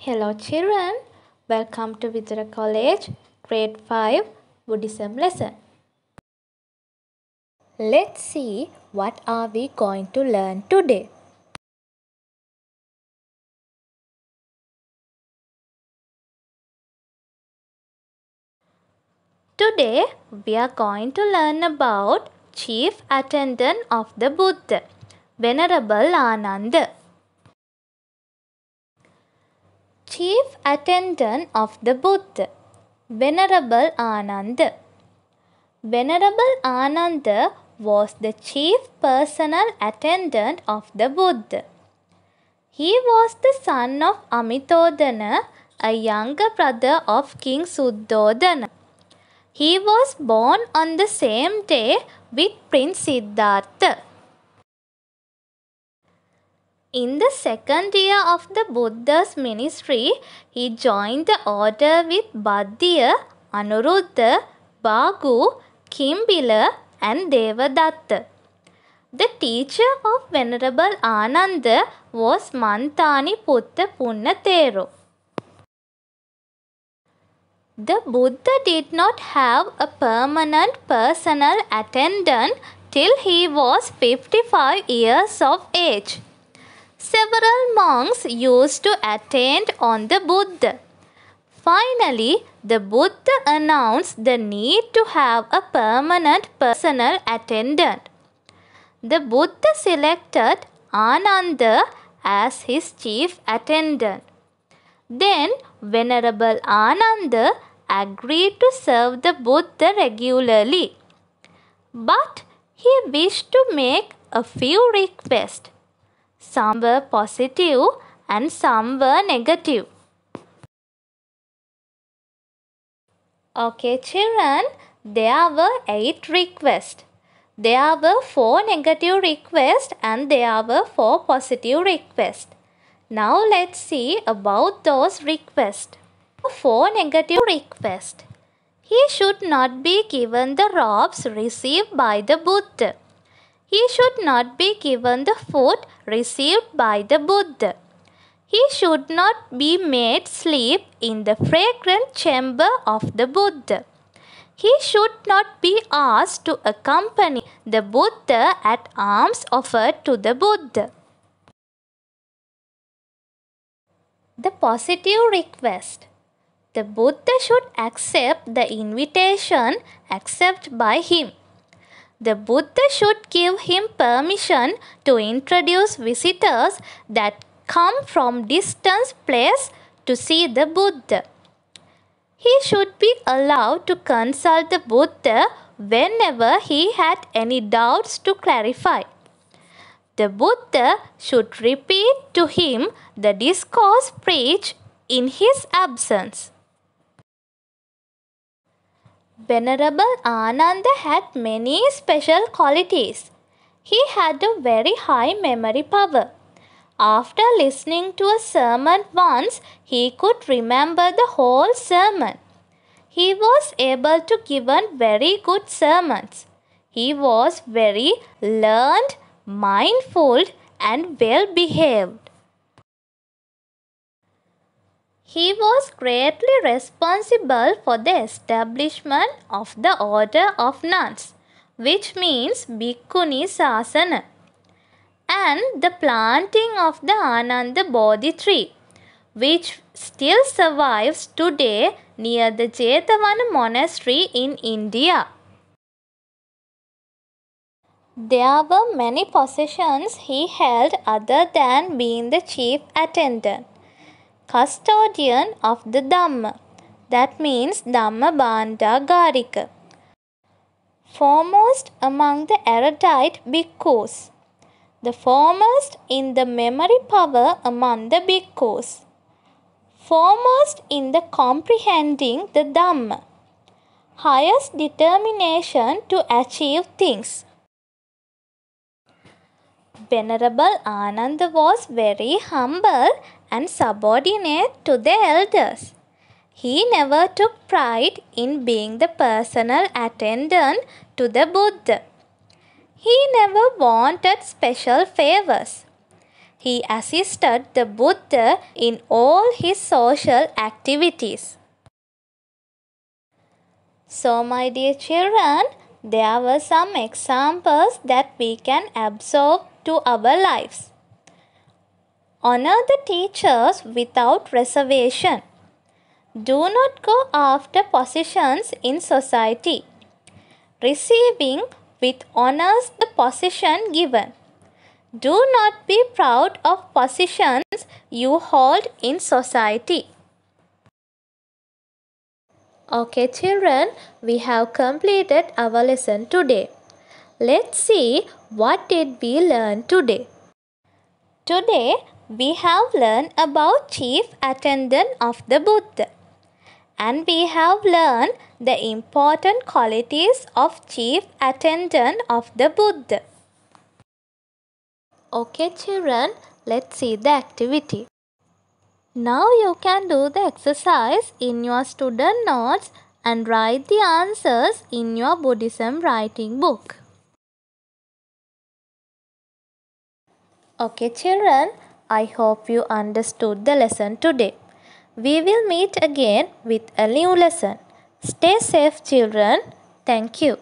Hello children, welcome to Vidura College, Grade 5 Buddhism lesson. Let's see what are we going to learn today. Today we are going to learn about chief attendant of the Buddha, Venerable Ananda. Chief attendant of the Buddha, Venerable Ananda. Venerable Ananda was the chief personal attendant of the Buddha. He was the son of Amitodana, a younger brother of King Suddhodana. He was born on the same day with Prince Siddhartha. In the second year of the Buddha's ministry, he joined the order with Bhaddiya, Anuruddha, Bhagu, Kimbila and Devadatta. The teacher of Venerable Ananda was Mantani Putta Punnathero. The Buddha did not have a permanent personal attendant till he was 55 years of age. Several monks used to attend on the Buddha. Finally, the Buddha announced the need to have a permanent personal attendant. The Buddha selected Ananda as his chief attendant. Then Venerable Ananda agreed to serve the Buddha regularly. But he wished to make a few requests. Some were positive and some were negative. Okay children, there were 8 requests. There were 4 negative requests and there were 4 positive requests. Now let's see about those requests. 4 negative requests. He should not be given the robes received by the Buddha. He should not be given the food received by the Buddha. He should not be made sleep in the fragrant chamber of the Buddha. He should not be asked to accompany the Buddha at alms offered to the Buddha. The positive request. The Buddha should accept the invitation accepted by him. The Buddha should give him permission to introduce visitors that come from distant places to see the Buddha. He should be allowed to consult the Buddha whenever he had any doubts to clarify. The Buddha should repeat to him the discourse preached in his absence. Venerable Ananda had many special qualities. He had a very high memory power. After listening to a sermon once, he could remember the whole sermon. He was able to give very good sermons. He was very learned, mindful, and well behaved. He was greatly responsible for the establishment of the order of nuns, which means Bhikkhuni Sasana, and the planting of the Ananda Bodhi tree, which still survives today near the Jetavana monastery in India. There were many possessions he held other than being the chief attendant. Custodian of the Dhamma, that means Dhamma Bhandagarika. Foremost among the erudite bhikkhus. The foremost in the memory power among the bhikkhus. Foremost in the comprehending the Dhamma. Highest determination to achieve things. Venerable Ananda was very humble and subordinate to the elders. He never took pride in being the personal attendant to the Buddha. He never wanted special favors. He assisted the Buddha in all his social activities. So, my dear children, there were some examples that we can absorb to our lives. Honor the teachers without reservation. Do not go after positions in society. Receiving with honors the position given. Do not be proud of positions you hold in society. Okay children, we have completed our lesson today. Let's see what did we learn today. Today we have learned about chief attendant of the Buddha. And we have learned the important qualities of chief attendant of the Buddha. Okay children, let's see the activity. Now you can do the exercise in your student notes and write the answers in your Buddhism writing book. Okay children, I hope you understood the lesson today. We will meet again with a new lesson. Stay safe children. Thank you.